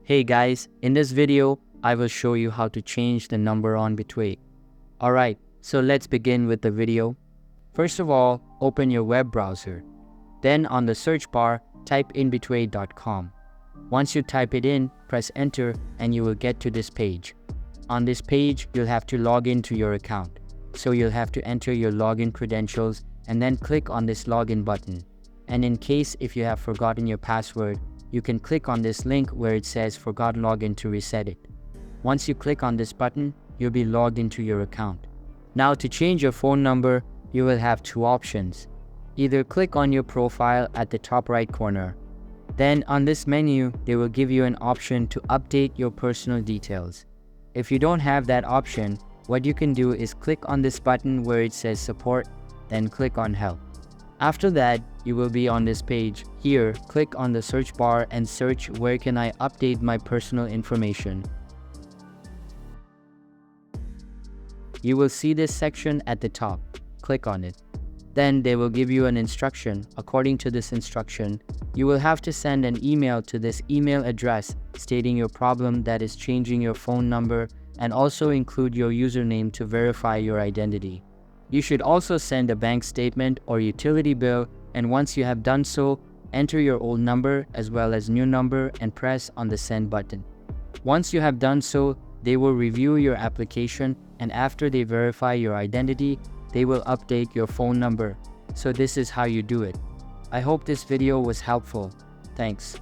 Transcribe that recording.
Hey guys, in this video, I will show you how to change the number on Betway. Alright, so let's begin with the video. First of all, open your web browser. Then on the search bar, type in betway.com. Once you type it in, press enter and you will get to this page. On this page, you'll have to log into your account. So you'll have to enter your login credentials and then click on this login button. And in case if you have forgotten your password, you can click on this link where it says forgot login to reset it. Once you click on this button, you'll be logged into your account. Now to change your phone number, you will have two options. Either click on your profile at the top right corner. Then on this menu, they will give you an option to update your personal details. If you don't have that option, what you can do is click on this button where it says support, then click on help. After that, you will be on this page. Here, click on the search bar and search where can I update my personal information. You will see this section at the top. Click on it. Then they will give you an instruction. According to this instruction, you will have to send an email to this email address stating your problem, that is changing your phone number, and also include your username to verify your identity. You should also send a bank statement or utility bill, and once you have done so, enter your old number as well as new number and press on the send button. Once you have done so, they will review your application, and after they verify your identity, they will update your phone number. So this is how you do it. I hope this video was helpful. Thanks.